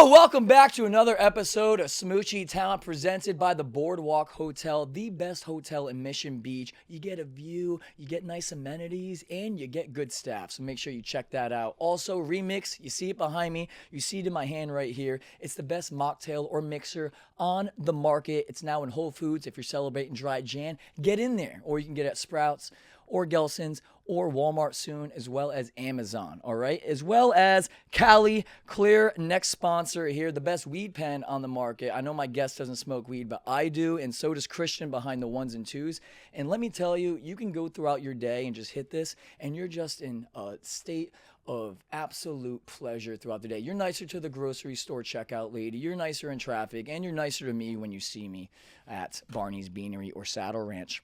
Yo, welcome back to another episode of Smoochie Town presented by the Boardwalk Hotel, the best hotel in Mission Beach. You get a view, you get nice amenities, and you get good staff, so make sure you check that out. Also, Remix, you see it behind me, you see it in my hand right here. It's the best mocktail or mixer on the market. It's now in Whole Foods. If you're celebrating Dry Jan, get in there, or you can get it at Sprouts or Gelson's or Walmart soon, as well as Amazon, all right? As well as Cali Clear, next sponsor here, the best weed pen on the market. I know my guest doesn't smoke weed, but I do, and so does Christian behind the ones and twos. And let me tell you, you can go throughout your day and just hit this, and you're just in a state of absolute pleasure throughout the day. You're nicer to the grocery store checkout lady, you're nicer in traffic, and you're nicer to me when you see me at Barney's Beanery or Saddle Ranch.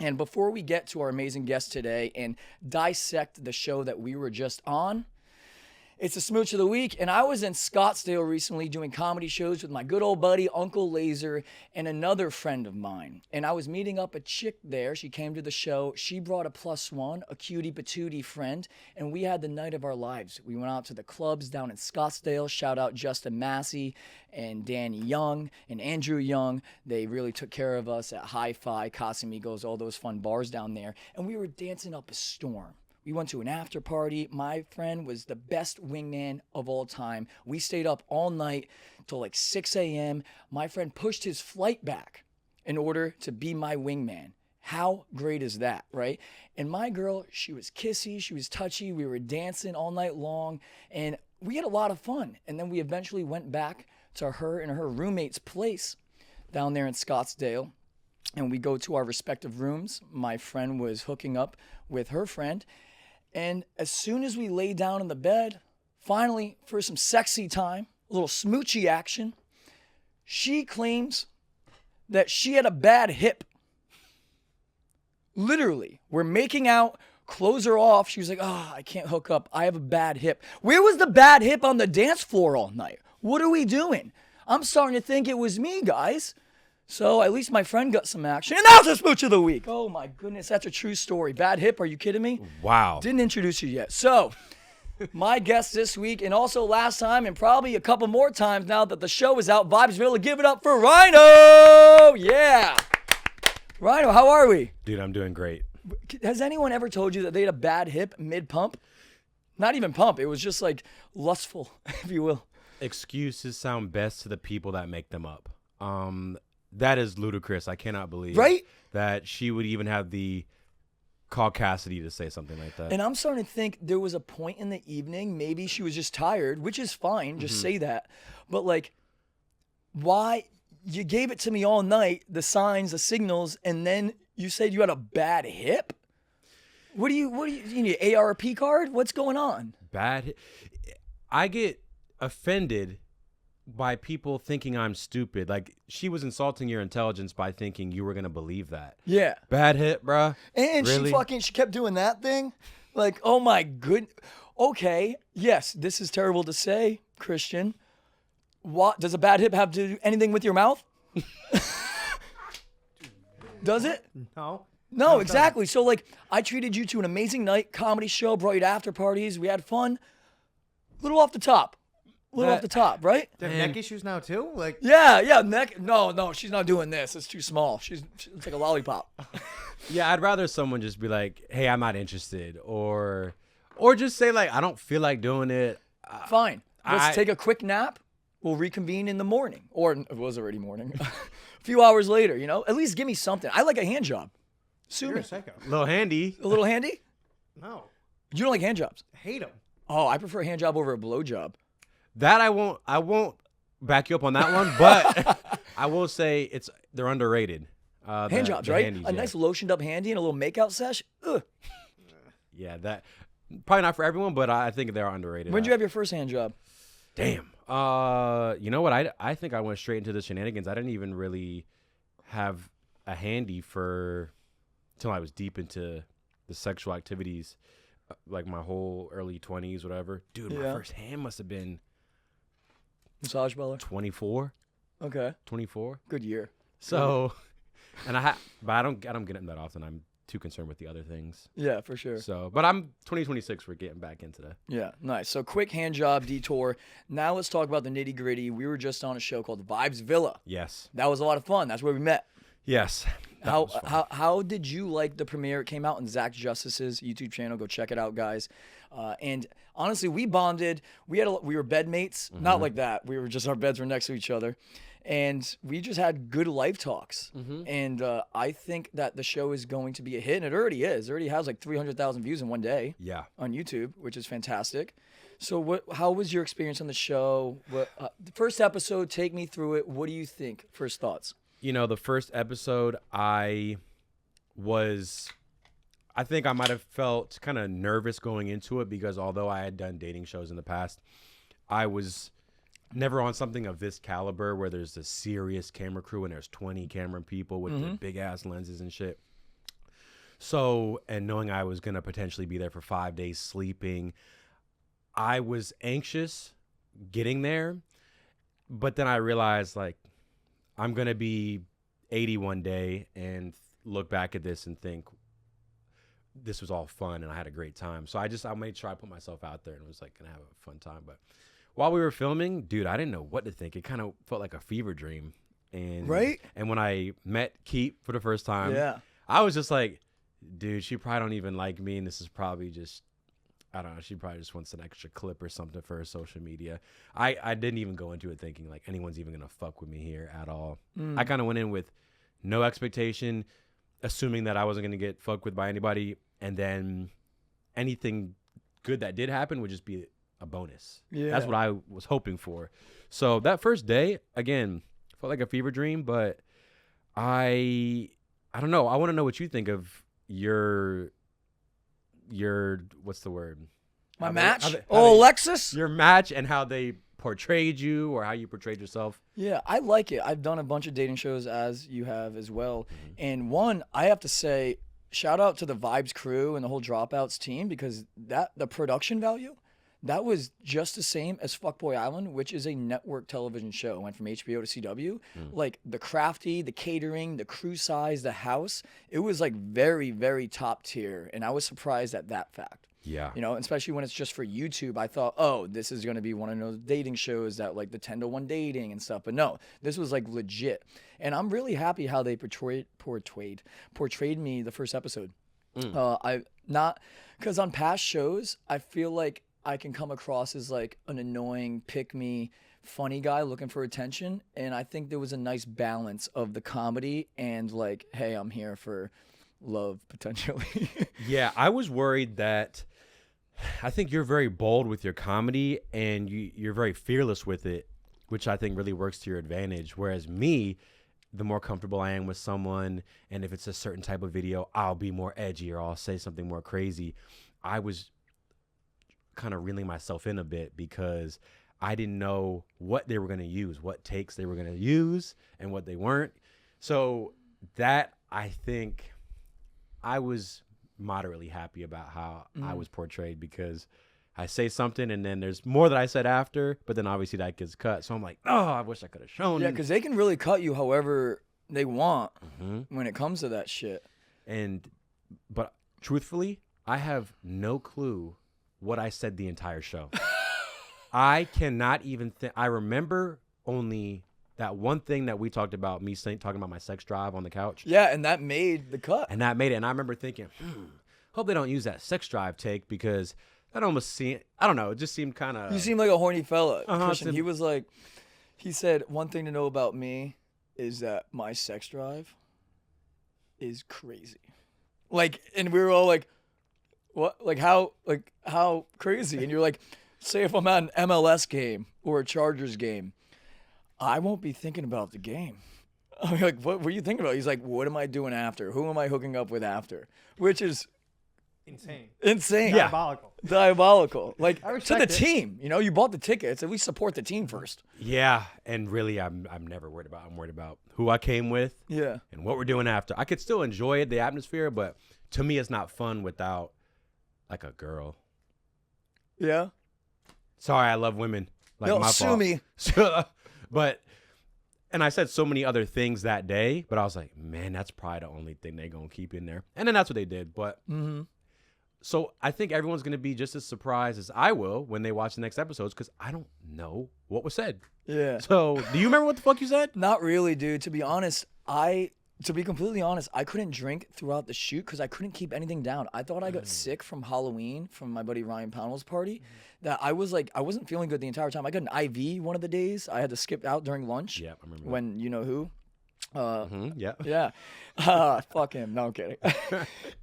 And before we get to our amazing guest today and dissect the show that we were just on, it's a Smooch of the Week, and I was in Scottsdale recently doing comedy shows with my good old buddy, Uncle Laser, and another friend of mine. And I was meeting up a chick there. She came to the show. She brought a +1, a cutie patootie friend, and we had the night of our lives. We went out to the clubs down in Scottsdale. Shout out Justin Massey and Danny Young and Andrew Young. They really took care of us at Hi-Fi, Casamigos, all those fun bars down there. And we were dancing up a storm. We went to an after party. My friend was the best wingman of all time. We stayed up all night till like 6 a.m. My friend pushed his flight back in order to be my wingman. How great is that, right? And my girl, she was kissy, she was touchy. We were dancing all night long, and we had a lot of fun. And then we eventually went back to her and her roommate's place down there in Scottsdale, and we go to our respective rooms. My friend was hooking up with her friend. And as soon as we lay down in the bed, finally, for some sexy time, a little smoochy action, she claims that she had a bad hip. Literally, we're making out, clothes are off. She was like, I can't hook up. I have a bad hip. Where was the bad hip on the dance floor all night? What are we doing? I'm starting to think it was me, guys. So at least my friend got some action. And that was a Smooch of the Week. Oh my goodness, that's a true story. Bad hip, are you kidding me? Wow. Didn't introduce you yet. So my guest this week, and also last time, and probably a couple more times now that the show is out, Vybes Villa, give it up for Rhino. Yeah. Rhino, how are we? Dude, I'm doing great. Has anyone ever told you that they had a bad hip mid-pump? Not even pump. It was just like lustful, if you will. Excuses sound best to the people that make them up. That is ludicrous. I cannot believe that she would even have the caucasity to say something like that. And I'm starting to think there was a point in the evening, maybe she was just tired, which is fine, just say that. But like, why? You gave it to me all night, the signs, the signals, and then you said you had a bad hip? What do you need an ARP card? What's going on? I get offended by people thinking I'm stupid. Like, she was insulting your intelligence by thinking you were going to believe that. Yeah. Bad hit, bruh. And really? she kept doing that thing. Like, oh my good. Okay. Yes, this is terrible to say, Christian. What does a bad hip have to do anything with your mouth? Does it? No, exactly. So like, I treated you to an amazing night, comedy show, brought you to after parties. We had fun. A little off the top. Off the top, right? They have neck issues now too? Like, yeah, neck. No, she's not doing this. It's too small. It's like a lollipop. Yeah, I'd rather someone just be like, "Hey, I'm not interested," or just say like, "I don't feel like doing it." Fine. Let's take a quick nap. We'll reconvene in the morning, or it was already morning. A few hours later, At least give me something. I like a hand job. Sue you're me. a psycho. A little handy. A little handy? No. You don't like hand jobs? I hate them. Oh, I prefer a hand job over a blow job. That I won't back you up on that one, but I will say they're underrated. Hand jobs, right? Handies, a nice lotioned up handy and a little makeout sesh. Ugh. Yeah, that probably not for everyone, but I think they're underrated. When did you have your first hand job? Damn. You know what? I think I went straight into the shenanigans. I didn't even really have a handy till I was deep into the sexual activities, like my whole early 20s, whatever. Dude, my first hand must have been Massage parlor? 24. Okay. 24. Good year. So, and but I don't get them that often. I'm too concerned with the other things. Yeah, for sure. So, but I'm 2026. We're getting back into the. Yeah, nice. So quick hand job detour. Now let's talk about the nitty gritty. We were just on a show called Vybes Villa. Yes. That was a lot of fun. That's where we met. Yes. How did you like the premiere? It came out on Zach Justice's YouTube channel. Go check it out, guys. And honestly, we bonded. We were bedmates, not like that. We were just, our beds were next to each other, and we just had good life talks. And I think that the show is going to be a hit, and it already is. It already has like 300,000 views in one day. Yeah. On YouTube, which is fantastic. So how was your experience on the show? The first episode, take me through it. What do you think? First thoughts. You know, the first episode, I think I might have felt kind of nervous going into it because although I had done dating shows in the past, I was never on something of this caliber where there's a serious camera crew and there's 20 camera people with the big ass lenses and shit. So, and knowing I was going to potentially be there for 5 days sleeping, I was anxious getting there. But then I realized, like, I'm going to be 80 one day and look back at this and think this was all fun and I had a great time. So I made sure I put myself out there and was like going to have a fun time. But while we were filming, dude, I didn't know what to think. It kind of felt like a fever dream. And right? And when I met Keep for the first time, yeah, I was just like, dude, she probably don't even like me. And this is probably just, I don't know. She probably just wants an extra clip or something for her social media. I didn't even go into it thinking like anyone's even going to fuck with me here at all. I kind of went in with no expectation, assuming that I wasn't going to get fucked with by anybody. And then anything good that did happen would just be a bonus. Yeah. That's what I was hoping for. So that first day, again, felt like a fever dream, but I don't know. I want to know what you think of your what's the word? My match? how they- Alexis? Your match and how they portrayed you or how you portrayed yourself. Yeah, I like it. I've done a bunch of dating shows, as you have as well. And one, I have to say, shout out to the Vybes crew and the whole Dropouts team, because the production value, that was just the same as Fuckboy Island, which is a network television show. It went from HBO to CW. Like the crafty, the catering, the crew size, the house, it was like very, very top tier. And I was surprised at that fact. Yeah. You know, especially when it's just for YouTube. I thought, oh, this is going to be one of those dating shows that like the 10-to-1 dating and stuff. But no, this was like legit. And I'm really happy how they portrayed me the first episode. Because on past shows, I feel like I can come across as like an annoying, pick-me, funny guy looking for attention. And I think there was a nice balance of the comedy and like, hey, I'm here for love potentially. Yeah, I was worried that I think you're very bold with your comedy and you're very fearless with it, which I think really works to your advantage. Whereas me, the more comfortable I am with someone, and if it's a certain type of video, I'll be more edgy or I'll say something more crazy. I was kind of reeling myself in a bit because I didn't know what they were going to use, what takes they were going to use and what they weren't. So that, I think, I was moderately happy about how I was portrayed, because I say something and then there's more that I said after, but then obviously that gets cut. So I'm like, oh, I wish I could have shown. Yeah, because they can really cut you however they want when it comes to that shit. But truthfully, I have no clue what I said the entire show. I cannot even think. I remember only that one thing that we talked about, me talking about my sex drive on the couch. Yeah, and that made the cut. And that made it. And I remember thinking, hope they don't use that sex drive take, because that almost seemed, I don't know, it just seemed kind of. You seem like a horny fella, Christian. So- He was like, he said, one thing to know about me is that my sex drive is crazy. Like, and we were all like, what? Like how crazy? And you're like, say if I'm at an MLS game or a Chargers game, I won't be thinking about the game. I'm like, what were you thinking about? He's like, what am I doing after? Who am I hooking up with after? Which is insane. Yeah. Diabolical. Like, I to respect the it. team. You know, you bought the tickets. At least support the team first. Yeah. And really, I'm never worried about. I'm worried about who I came with. Yeah. And what we're doing after. I could still enjoy it, the atmosphere, but to me, it's not fun without like a girl. Yeah. Sorry, I love women. Like No, my sue fault. me. But And I said so many other things that day, but I was like, man, that's probably the only thing they gonna keep in there. And then that's what they did. But so I think everyone's gonna be just as surprised as I will when they watch the next episodes because I don't know what was said. Yeah. So do you remember what the fuck you said? Not really, dude. To be honest, to be completely honest, I couldn't drink throughout the shoot because I couldn't keep anything down. I thought I got sick from Halloween from my buddy Ryan Pownell's party. That I wasn't feeling good the entire time. I got an IV one of the days. I had to skip out during lunch. Yeah, I remember that. When you know who. Yeah. Yeah. Fuck him. No, I'm kidding.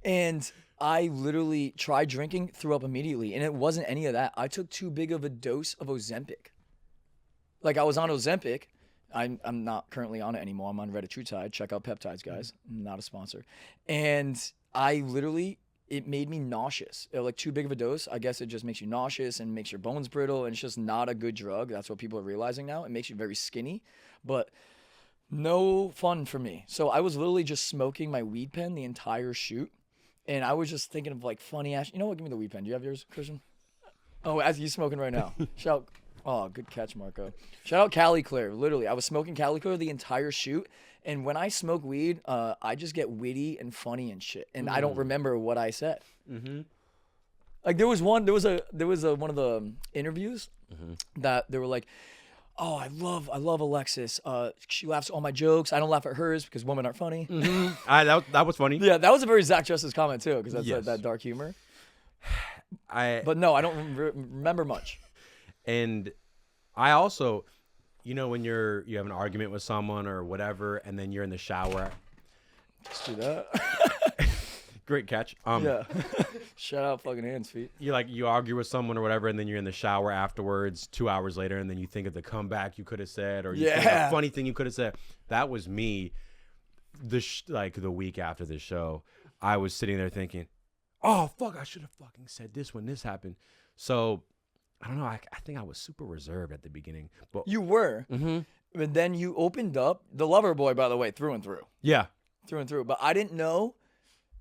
And I literally tried drinking, threw up immediately, and it wasn't any of that. I took too big of a dose of Ozempic. Like I was on Ozempic. I'm not currently on it anymore. I'm on Retatrutide. Check out peptides, guys. Not a sponsor. And I literally, it made me nauseous. Like too big of a dose. I guess it just makes you nauseous and makes your bones brittle, and it's just not a good drug. That's what people are realizing now. It makes you very skinny, but no fun for me. So I was literally just smoking my weed pen the entire shoot, and I was just thinking of like funny ass. You know what? Give me the weed pen. Do you have yours, Christian? Oh, as you smoking right now. Shout. Oh, good catch, Marco. Shout out Cali Clear. Literally, I was smoking Cali Clear the entire shoot, and when I smoke weed, I just get witty and funny and shit, and I don't remember what I said. Like there was one of the interviews that they were like, "Oh, I love Alexis. She laughs at all my jokes. I don't laugh at hers because women aren't funny." That was funny. Yeah, that was a very Zach Justice comment too, because that's Yes. that dark humor. But But no, I don't remember much. And I also, you know, when you have an argument with someone or whatever, and then you're in the shower. Let's do that. Great catch. Yeah. Shout out fucking hands, feet. You argue with someone or whatever, and then you're in the shower afterwards, 2 hours later, and then you think of the comeback you could have said, or you think of a funny thing you could have said. That was me. The week after the show, I was sitting there thinking, "Oh fuck, I should have fucking said this when this happened." So I don't know. I think I was super reserved at the beginning, but You were. But then you opened up the lover boy, by the way, through and through. yeah, Through and through. But I didn't know.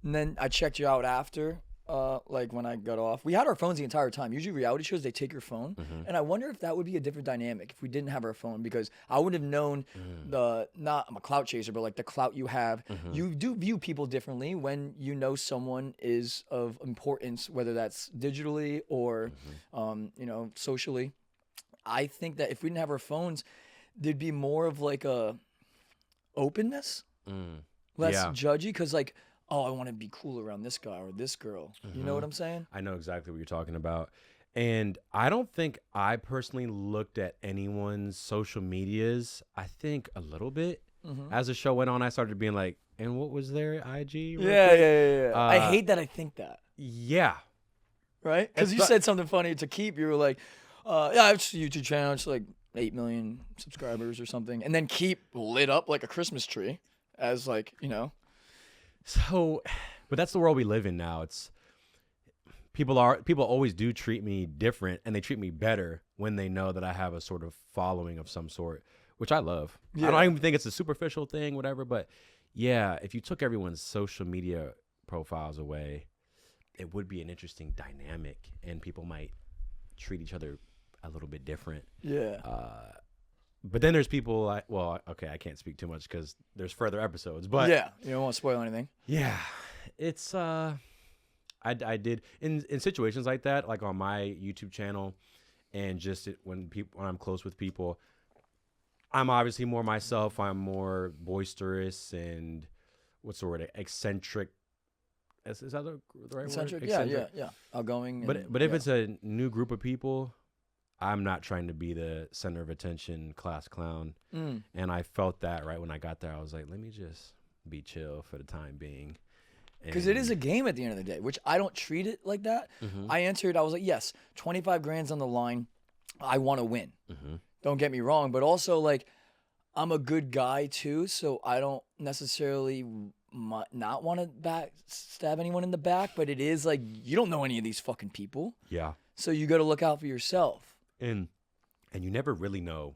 And then I checked you out after, like when I got off. We had our phones the entire time. Usually reality shows, they take your phone. And I wonder if that would be a different dynamic if we didn't have our phone, because I would have known I'm a clout chaser, but like the clout you have. You do view people differently when you know someone is of importance, whether that's digitally or, socially. I think that if we didn't have our phones, there'd be more of like a openness, less judgy, because like, oh, I want to be cool around this guy or this girl. You know what I'm saying? I know exactly what you're talking about. And I don't think I personally looked at anyone's social medias. I think a little bit. As the show went on, I started being like, and what was their IG? Yeah. I hate that I think that. Yeah. Right? Because you said something funny to Keep. You were like, yeah, it's a YouTube channel. It's like 8 million subscribers or something. And then Keep lit up like a Christmas tree as like, So, but that's the world we live in now. It's people always do treat me different, and they treat me better when they know that I have a sort of following of some sort, which I love. Yeah. I don't even think it's a superficial thing, whatever, but yeah, if you took everyone's social media profiles away, it would be an interesting dynamic, and people might treat each other a little bit different. Yeah. But then there's people I can't speak too much because there's further episodes, but yeah, you don't want to spoil anything. yeah, it's I did in situations like that, like on my YouTube channel, and just when I'm close with people, I'm obviously more myself. I'm more boisterous and what's the word, eccentric. Is that the right Eccentric? word? Yeah. Outgoing. But if it's a new group of people, I'm not trying to be the center of attention, class clown. And I felt that right when I got there. I was like, let me just be chill for the time being. Because it is a game at the end of the day, which I don't treat it like that. I entered, I was like, yes, 25 grand's on the line. I want to win. Don't get me wrong. But also, like, I'm a good guy, too, so I don't necessarily not want to stab anyone in the back. But it is like, you don't know any of these fucking people. Yeah. So you got to look out for yourself. And you never really know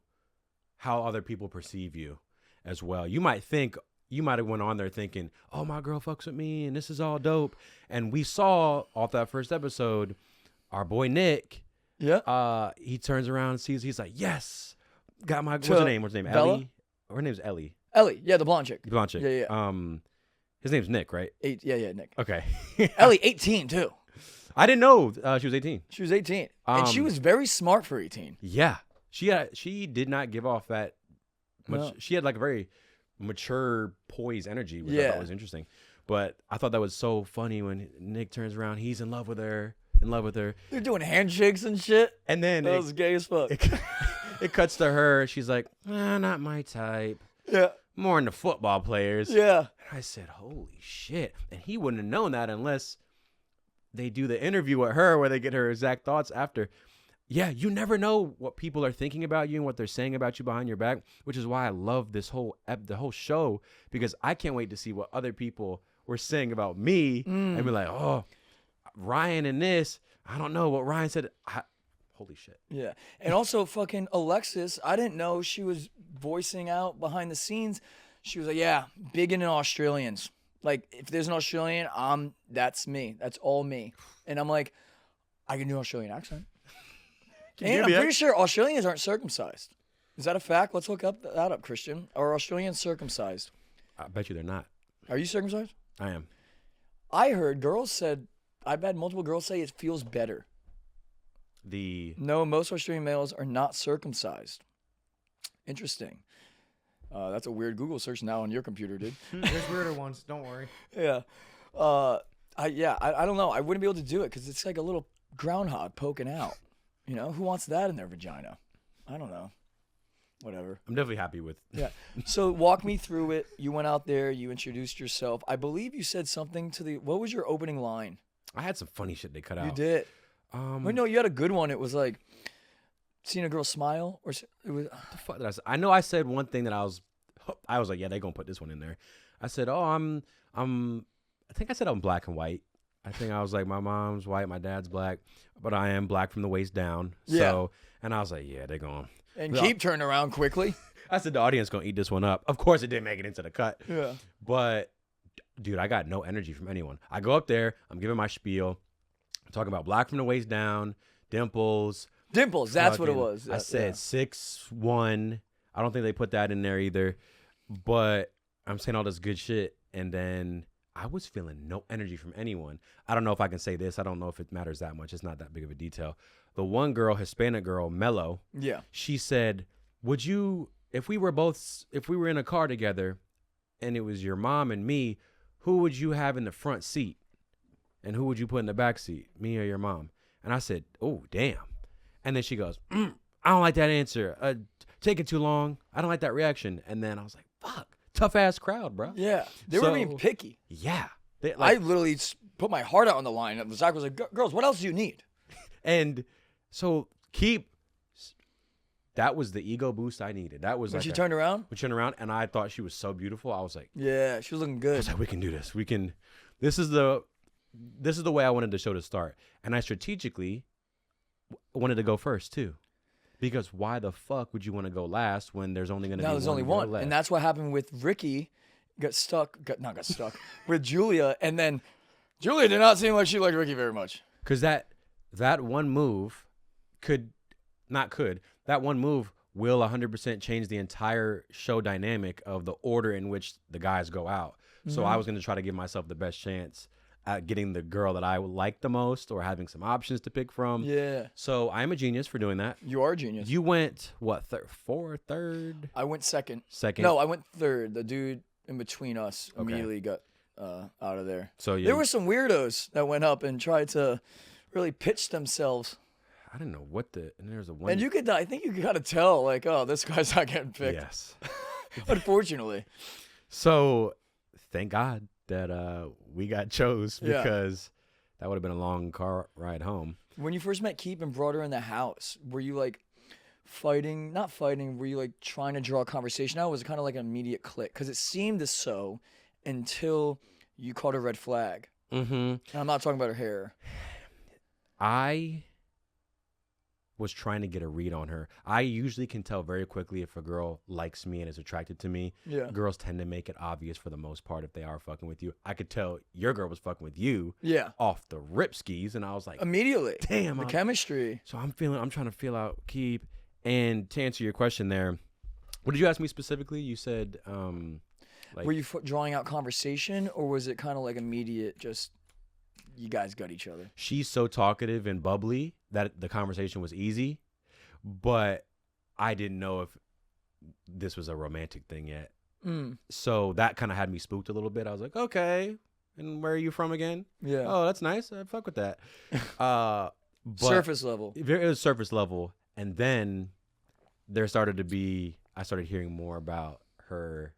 how other people perceive you as well. You might have went on there thinking, oh, my girl fucks with me and this is all dope. And we saw off that first episode, our boy Nick, Yeah. he turns around and sees, he's like, yes, got my, what's her name? Bella? Ellie? her name's Ellie. Ellie, yeah, the blonde chick. Blonde chick. Yeah. His name's Nick, right? Yeah, Nick. Okay. Ellie, 18 too. I didn't know she was 18. She was 18, and she was very smart for 18. Yeah, she did not give off that much. No. She had like a very mature, poised energy, which I Yeah. thought was interesting. But I thought that was so funny when Nick turns around. He's in love with her. They're doing handshakes and shit. And then That was gay as fuck. it cuts to her. She's like, not my type. Yeah. More into football players. Yeah. I said, holy shit. And he wouldn't have known that unless they do the interview with her where they get her exact thoughts after. Yeah, you never know what people are thinking about you and what they're saying about you behind your back, which is why I love the whole show, because I can't wait to see what other people were saying about me and be like, oh, Ryan and this, I don't know what Ryan said. Holy shit. Yeah. And also fucking Alexis, I didn't know she was voicing out behind the scenes. She was like, yeah, big into Australians. Like, if there's an Australian, that's me. That's all me. And I'm like, I can do an Australian accent. And I'm pretty sure Australians aren't circumcised. Is that a fact? Let's look that up, Christian. Are Australians circumcised? I bet you they're not. Are you circumcised? I am. I heard I've had multiple girls say it feels better. No, most Australian males are not circumcised. Interesting. That's a weird Google search now on your computer, dude. There's weirder ones. Don't worry. Yeah. I don't know. I wouldn't be able to do it because it's like a little groundhog poking out. You know, who wants that in their vagina? I don't know. Whatever. I'm definitely happy with. Yeah. So walk me through it. You went out there. You introduced yourself. I believe you said something what was your opening line? I had some funny shit they cut out. You did. Wait, no, you had a good one. It was like seeing a girl smile, or it was. The fuck did I say? I know I said one thing that I was like, yeah, they gonna put this one in there. I said, oh, I think I said I'm black and white. I think I was like, my mom's white, my dad's black, but I am black from the waist down. Yeah. So, and I was like, yeah, they're going. And keep turning around quickly. I said the audience gonna eat this one up. Of course, it didn't make it into the cut. Yeah. But dude, I got no energy from anyone. I go up there, I'm giving my spiel, I'm talking about black from the waist down, dimples. Dimples, that's what it was. I said 6'1". I don't think they put that in there either. But I'm saying all this good shit, and then I was feeling no energy from anyone. I don't know if I can say this. I don't know if it matters that much. It's not that big of a detail. The one girl, Hispanic girl, Mello. Yeah. She said, "Would you, if we were in a car together, and it was your mom and me, who would you have in the front seat, and who would you put in the back seat, me or your mom?" And I said, "Oh, damn." And then she goes, "I don't like that answer. Taking too long. I don't like that reaction." And then I was like, "Fuck, tough ass crowd, bro." Yeah, they were being picky. Yeah, I literally put my heart out on the line. Zach was like, "Girls, what else do you need?" And so that was the ego boost I needed. That was When like she turned around? When she turned around, and I thought she was so beautiful. I was like, yeah, she was looking good. I was like, we can do this. We can. This is the way I wanted the show to start, and I strategically wanted to go first too, because why the fuck would you want to go last when there's only going to be there's only one, left? and that's what happened with Ricky. Got stuck with Julia, and then Julia did not seem like she liked Ricky very much. Because that one move that one move will 100% change the entire show dynamic of the order in which the guys go out. So I was going to try to give myself the best chance at getting the girl that I like the most, or having some options to pick from. Yeah. So I'm a genius for doing that. You are a genius. You went what, third? I went second. Second. No, I went third. The dude in between us immediately got out of there. So there were some weirdos that went up and tried to really pitch themselves. I didn't know and there's a one. And I think you could kind of tell, like, oh, this guy's not getting picked. Yes. Unfortunately. So thank God that we got chose, because that would have been a long car ride home. When you first met Keep and brought her in the house, were you like not fighting, were you like trying to draw a conversation out? Was it kind of like an immediate click? Because it seemed so until you caught a red flag. Mm-hmm. And I'm not talking about her hair. I was trying to get a read on her. I usually can tell very quickly if a girl likes me and is attracted to me. Yeah. Girls tend to make it obvious for the most part if they are fucking with you. I could tell your girl was fucking with you. Yeah. Off the rip skis, and I was like, immediately. Damn. The chemistry. So I'm trying to feel out Keep. And to answer your question there, What did you ask me specifically? You said, like, Were you drawing out conversation, or was it kind of like immediate? Just you guys got each other. she's so talkative and bubbly that the conversation was easy, but I didn't know if this was a romantic thing yet. So that kind of had me spooked a little bit. I was like, okay, and where are you from again? Yeah. Oh, that's nice. I fuck with that. But Surface level. It was surface level, and then I started hearing more about her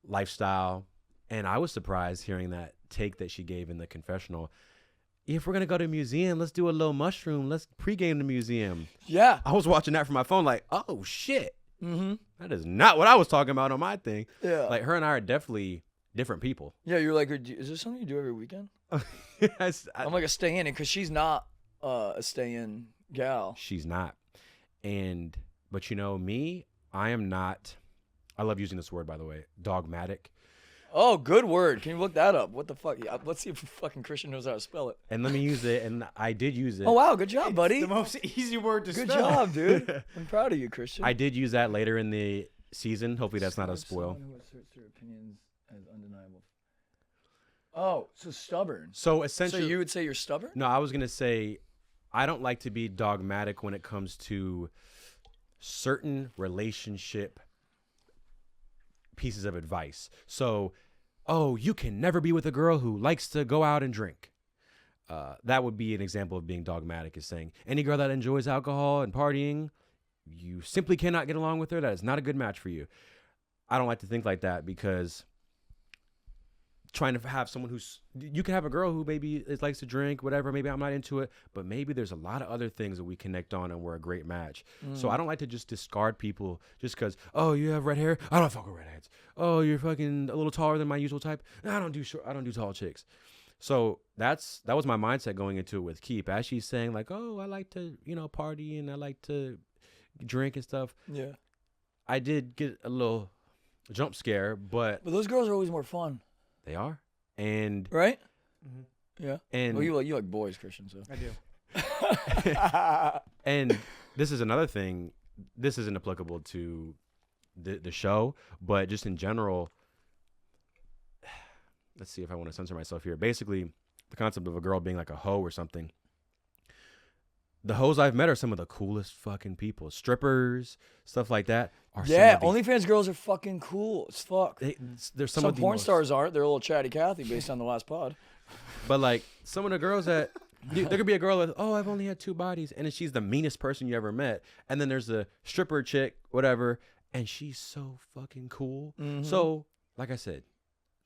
lifestyle, and I was surprised hearing that take that she gave in the confessional. If we're gonna go to a museum, let's do a little mushroom. Let's pregame the museum. Yeah. I was watching that from my phone, like, oh shit, Mm-hmm. that is not what I was talking about on my thing. Yeah. Like, her and I are definitely different people. Yeah. You're like, is this something you do every weekend? Yes, I'm like a stay in, because she's not a stay in gal. she's not, but you know me, I am not. I love using this word, by the way, dogmatic. Oh, good word. Can you look that up? What the fuck? Yeah, let's see if fucking Christian knows how to spell it. And let me use it, and I did use it. Oh wow, good job, buddy. It's the most easy word to Good spell. job, dude. I'm proud of you, Christian. I did use that later in the season. Hopefully that's not a spoil. Someone who asserts their opinions as undeniable. Oh, so stubborn. So So essentially, you would say you're stubborn? no, I was gonna say, I don't like to be dogmatic when it comes to certain relationship pieces of advice. So, oh, you can never be with a girl who likes to go out and drink. That would be an example of being dogmatic, is saying any girl that enjoys alcohol and partying, you simply cannot get along with her. That is not a good match for you. I don't like to think like that, because trying to have someone you can have a girl who maybe likes to drink, whatever, maybe I'm not into it, but maybe there's a lot of other things that we connect on and we're a great match. So I don't like to just discard people just because, oh, you have red hair, I don't fuck with redheads. Oh, you're fucking a little taller than my usual type, I don't do tall chicks. So that was my mindset going into it with Keep, as she's saying like, oh, I like to party and I like to drink and stuff. Yeah. I did get a little jump scare, but But those girls are always more fun, they are. And right? Mm-hmm. Yeah. and Well, you like boys, Christian, so. I do. and this is another thing. This isn't applicable to the show, but just in general. Let's see if I want to censor myself here. Basically, the concept of a girl being like a hoe or something. The hoes I've met are some of the coolest fucking people. Strippers, stuff like that. Are Yeah, some of the, OnlyFans girls are fucking cool as fuck. there's some Some of the porn most, stars aren't. They're a little chatty Cathy based on the last pod. but like some of the girls that there could be a girl with, oh, I've only had 2 bodies, and she's the meanest person you ever met. And then there's a stripper chick, whatever, and she's so fucking cool. Mhm. So, like I said,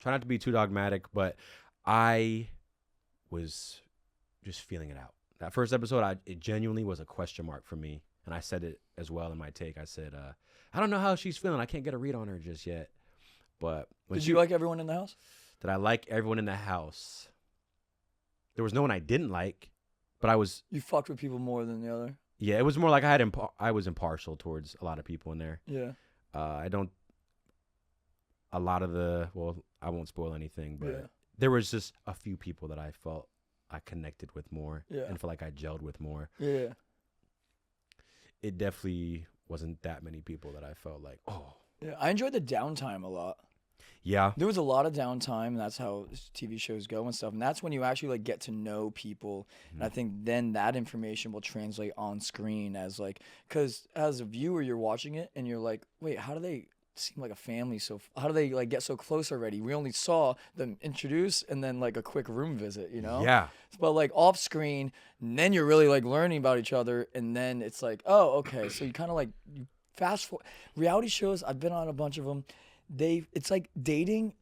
try not to be too dogmatic, but I was just feeling it out. That first episode, it genuinely was a question mark for me. And I said it as well in my take. I said, I don't know how she's feeling. I can't get a read on her just yet. But Did you like everyone in the house? did I like everyone in the house? There was no one I didn't like, but I was, You fucked with people more than the other. yeah, it was more like I was impartial towards a lot of people in there. Yeah. I won't spoil anything, but Yeah. there was just a few people that I felt I connected with more Yeah. and felt like I gelled with more. Yeah. It definitely wasn't that many people that I felt like, oh, Yeah. I enjoyed the downtime a lot. yeah, There was a lot of downtime, and that's how TV shows go and stuff. And that's when you actually like get to know people. And I think then that information will translate on screen as like, because as a viewer, you're watching it and you're like, wait, how do they seem like a family? So how do they like get so close already? We only saw them introduce and then like a quick room visit, you know? yeah, But like off screen, and then you're really like learning about each other, and then it's like, oh, okay. So you kind of like you fast forward. Reality shows, I've been on a bunch of them. It's like dating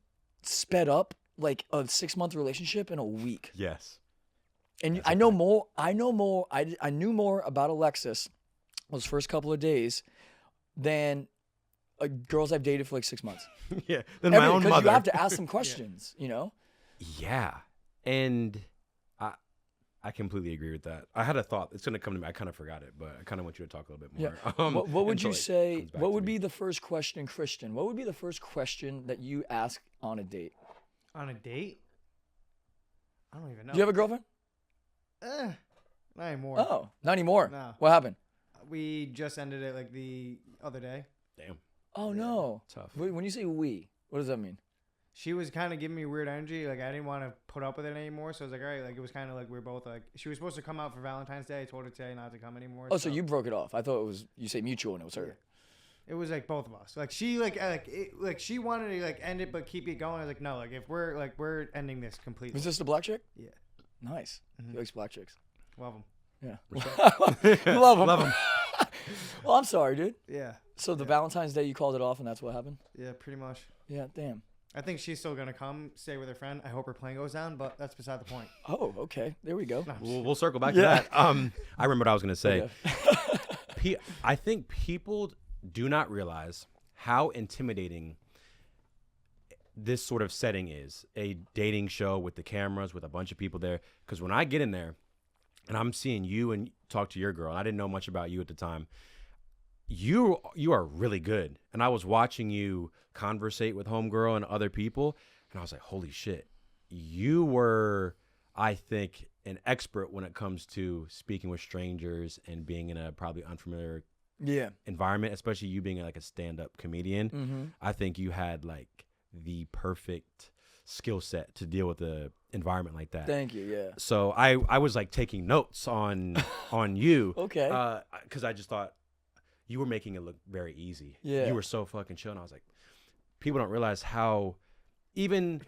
sped up like a 6-month relationship in a week. yes, And I know more. I knew more about Alexis those first couple of days than girls I've dated for like 6 months. yeah. Then my own Because mother. you have to ask them questions, you know? Yeah, and I completely agree with that. I had a thought. It's gonna come to me. I kind of forgot it, but I kind of want you to talk a little bit more. Yeah. What would until you it say? comes back What to would me. be the first question, Christian? What would be the first question that you ask on a date? On a date? I don't even know. Do you have a girlfriend? Not anymore. Oh, not anymore. No. What happened? We just ended it like the other day. Damn. Oh no. Tough. When you say we, what does that mean? She was kind of giving me weird energy. Like, I didn't want to put up with it anymore. So I was like, all right. Like, it was kind of like we were both like, she was supposed to come out for Valentine's Day. I told her today not to come anymore. Oh, so you broke it off. I thought it was, you say mutual and it was her. Yeah. It was like both of us. Like, she like she wanted to like end it but keep it going. I was like, no. Like, if we're ending this completely. Was this the black chick? Yeah. Nice. He likes black chicks. Love them. Yeah. Love them. Love them. Well, I'm sorry, dude. Yeah. So the Valentine's Day, you called it off and that's what happened? Yeah, pretty much. Yeah, damn. I think she's still gonna come stay with her friend. I hope her plane goes down, but that's beside the point. Oh, okay. There we go. No, I'm just- We'll circle back to that. I remember what I was gonna say. Okay. I think people do not realize how intimidating this sort of setting is. A dating show with the cameras, with a bunch of people there. Because when I get in there and I'm seeing you and talk to your girl, and I didn't know much about you at the time, you are really good. And I was watching you conversate with homegirl and other people, and I was like, holy shit. You were, I think, an expert when it comes to speaking with strangers and being in a probably unfamiliar environment, especially you being like a stand-up comedian. Mm-hmm. I think you had like the perfect skill set to deal with the environment like that. Thank you. Yeah. So I was like taking notes on you. Okay. Because I just thought you were making it look very easy. Yeah. You were so fucking chill. And I was like, people don't realize how even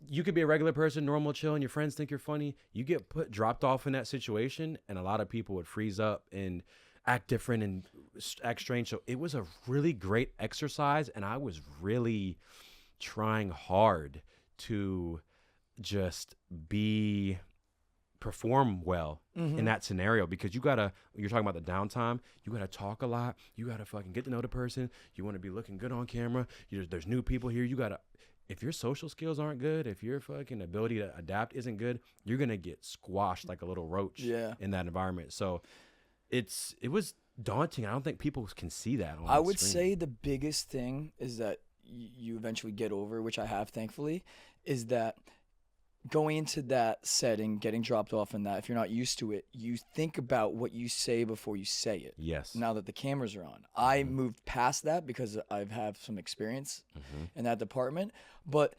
you could be a regular person, normal, chill, and your friends think you're funny. You get dropped off in that situation, and a lot of people would freeze up and act different and act strange. So it was a really great exercise, and I was really trying hard to just perform well in that scenario, because you're talking about the downtime, you gotta talk a lot, you gotta fucking get to know the person, you want to be looking good on camera, there's new people here, if your social skills aren't good, if your fucking ability to adapt isn't good, you're gonna get squashed like a little roach in that environment. So it was daunting. I don't think people can see that on I would screen. say the biggest thing is that you eventually get over, which I have, thankfully, is that going into that setting, getting dropped off in that, if you're not used to it, you think about what you say before you say it. Yes. Now that the cameras are on. I moved past that because I've had some experience in that department. But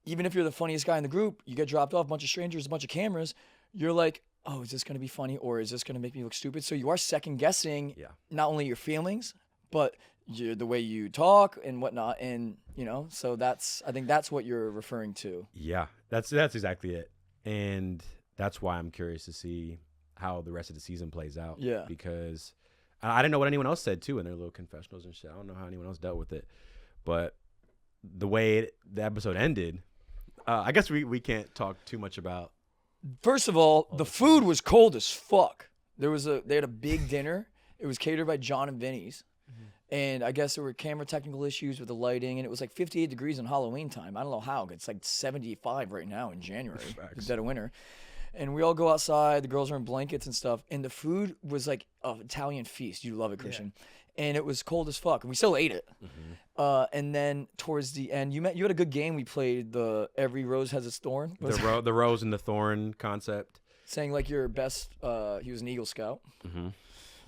even if you're the funniest guy in the group, you get dropped off, a bunch of strangers, a bunch of cameras, you're like, oh, is this going to be funny or is this going to make me look stupid? So you are second guessing not only your feelings, but the way you talk and whatnot. And, so I think that's what you're referring to. Yeah, that's exactly it. And that's why I'm curious to see how the rest of the season plays out. Yeah. Because I didn't know what anyone else said, too, in their little confessionals and shit. I don't know how anyone else dealt with it. But the way the episode ended, I guess we can't talk too much about. First of all, the food was cold as fuck. They had a big dinner. It was catered by John and Vinny's. And I guess there were camera technical issues with the lighting, and it was like 58 degrees on Halloween time. I don't know how. It's like 75 right now in January, the dead of winter. And we all go outside. The girls are in blankets and stuff. And the food was like an Italian feast. You love it, Christian. Yeah. And it was cold as fuck. And we still ate it. And then towards the end, you had a good game. We played the Every Rose Has Its Thorn. The rose and the thorn concept. Saying like your best, he was an Eagle Scout.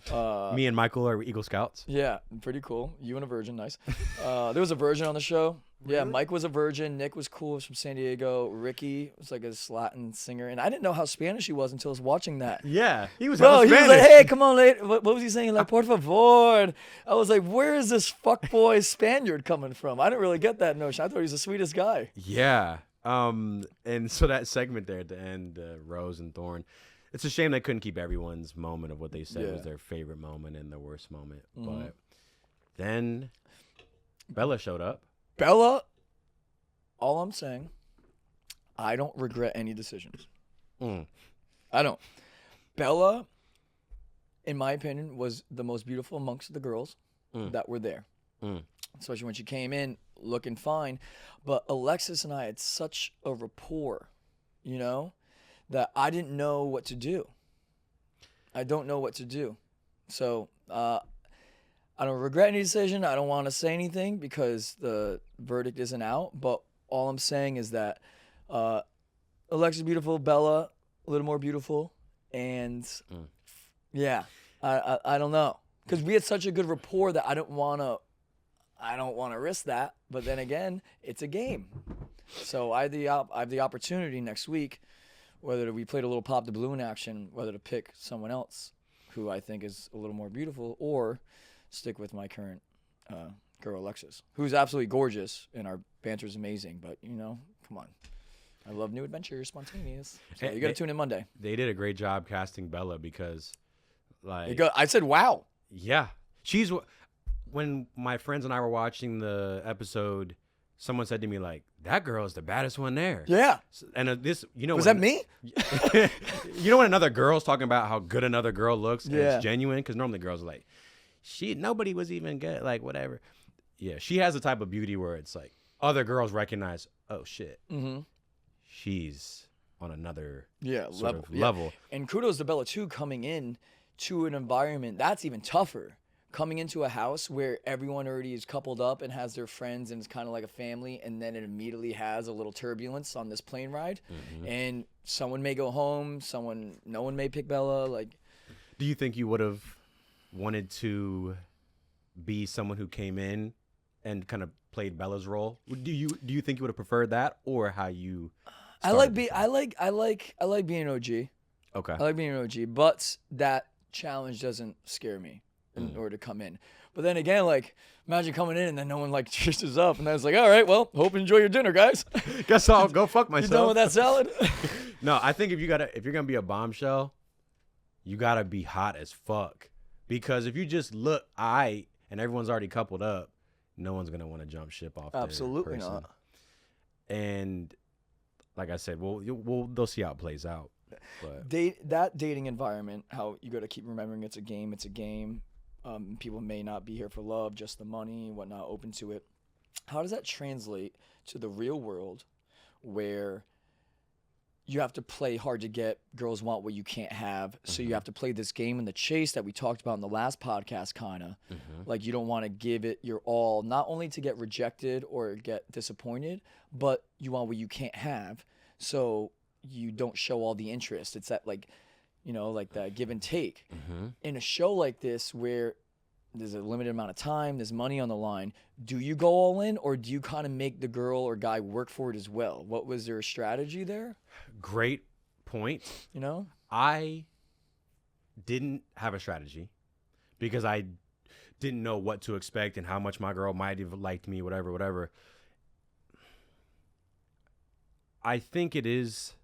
Me and Michael are Eagle Scouts. Yeah, pretty cool. You and a virgin, nice. There was a virgin on the show. Really? Yeah, Mike was a virgin. Nick was cool. He was from San Diego. Ricky was like a Latin singer, and I didn't know how Spanish he was until I was watching that. Yeah, he was. Bro, he Spanish. was like, "Hey, come on, late." What was he saying? Like, "Por favor." I was like, "Where is this fuckboy Spaniard coming from?" I didn't really get that notion. I thought he was the sweetest guy. Yeah. And so that segment there at the end, Rose and Thorn. It's a shame they couldn't keep everyone's moment of what they said was their favorite moment and their worst moment. But then Bella showed up. Bella, all I'm saying, I don't regret any decisions. I don't. Bella, in my opinion, was the most beautiful amongst the girls that were there. Especially when she came in looking fine. But Alexis and I had such a rapport, that I didn't know what to do. I don't know what to do. So I don't regret any decision. I don't want to say anything because the verdict isn't out. But all I'm saying is that Alexis is beautiful, Bella a little more beautiful. And I don't know. Because we had such a good rapport that I don't want to I don't want to risk that. But then again, it's a game. So I have the opportunity next week, whether we played a little pop the balloon action, whether to pick someone else who I think is a little more beautiful, or stick with my current girl Alexis, who's absolutely gorgeous, and our banter is amazing. But come on, I love new adventures, spontaneous. So you got to tune in Monday. They did a great job casting Bella because, like, I said, wow. yeah, she's when my friends and I were watching the episode. Someone said to me, like, that girl is the baddest one there. Yeah. And this, Was that me? When another girl's talking about how good another girl looks, and Yeah. it's genuine, because normally girls are like, nobody was even good, like, whatever. Yeah, she has the type of beauty where it's like, other girls recognize, oh, shit, she's on another level. And kudos to Bella, too, coming in to an environment that's even tougher. Coming into a house where everyone already is coupled up and has their friends and it's kind of like a family, and then it immediately has a little turbulence on this plane ride, and someone may go home, no one may pick Bella. Like, do you think you would have wanted to be someone who came in and kind of played Bella's role? Do you think you would have preferred that, or how you? I like being OG. Okay. I like being an OG, but that challenge doesn't scare me. In order to come in. But then again, like, imagine coming in and then no one like cheers up, and then it's like, all right, well, hope you enjoy your dinner, guys. Guess I'll go fuck myself. You done with that salad? No, I think if you're gonna be a bombshell, you gotta be hot as fuck. Because if you just look and everyone's already coupled up, no one's gonna want to jump ship off. Absolutely their person. not. And like I said, they'll see how it plays out. But That dating environment, how you got to keep remembering it's a game. It's a game. People may not be here for love, just the money, whatnot, open to it. How does that translate to the real world, where you have to play hard to get? Girls want what you can't have, so you have to play this game in the chase that we talked about in the last podcast, kind of. Like, you don't want to give it your all, not only to get rejected or get disappointed, but you want what you can't have, so you don't show all the interest. It's that, like, like that give and take. In a show like this, where there's a limited amount of time, there's money on the line, do you go all in, or do you kind of make the girl or guy work for it as well? What was their strategy there? Great point. I didn't have a strategy because I didn't know what to expect and how much my girl might have liked me, whatever. I think it is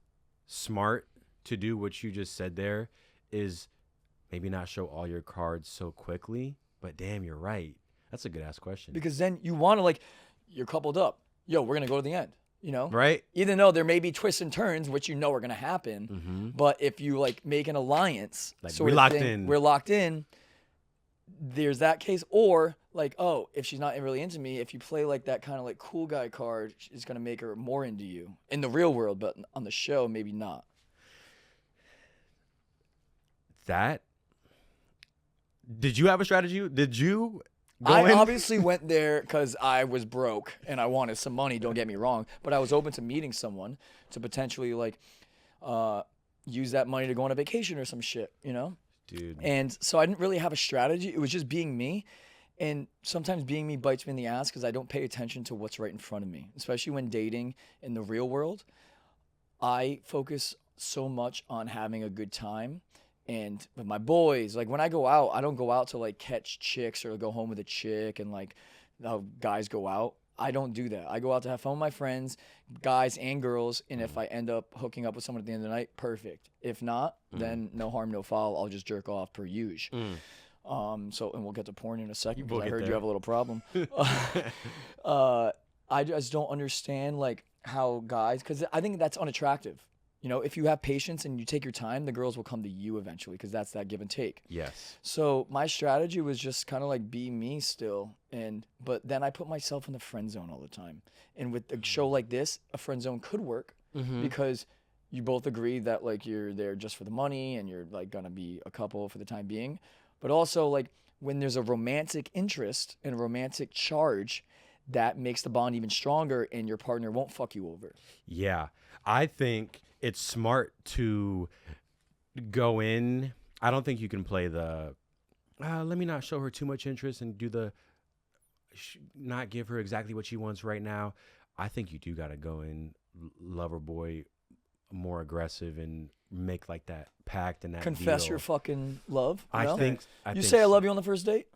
smart to do what you just said there, is maybe not show all your cards so quickly. But damn, you're right. That's a good ass question. Because then you want to, like, you're coupled up. Yo, we're going to go to the end, Right? Even though there may be twists and turns, which are going to happen. But if you, like, make an alliance, like, we're locked in, there's that case. Or, like, oh, if she's not really into me, if you play, like, that kind of, like, cool guy card, it's going to make her more into you in the real world, but on the show, maybe not. Did you have a strategy? Did you I obviously went there because I was broke and I wanted some money, don't get me wrong, but I was open to meeting someone to potentially, like, use that money to go on a vacation or some shit, Dude. And so I didn't really have a strategy. It was just being me. And sometimes being me bites me in the ass because I don't pay attention to what's right in front of me, especially when dating in the real world. I focus so much on having a good time. And with my boys, like, when I go out, I don't go out to, like, catch chicks or go home with a chick and, like, how guys go out. I don't do that. I go out to have fun with my friends, guys and girls, and if I end up hooking up with someone at the end of the night, perfect. If not, then no harm, no foul. I'll just jerk off per usual. And we'll get to porn in a second because I heard you have a little problem. I just don't understand, like, how guys, because I think that's unattractive. If you have patience and you take your time, the girls will come to you eventually, because that's that give and take. Yes. So my strategy was just kind of like be me still. But then I put myself in the friend zone all the time. And with a show like this, a friend zone could work because you both agree that, like, you're there just for the money and you're, like, going to be a couple for the time being. But also, like, when there's a romantic interest and a romantic charge, that makes the bond even stronger and your partner won't fuck you over. Yeah. I think it's smart to go in. I don't think you can play the let me not show her too much interest and do the not give her exactly what she wants right now, I think you do got to go in lover boy more aggressive and make like that pact and that Confess deal. your fucking love. You know? I think you say I love you on the first date.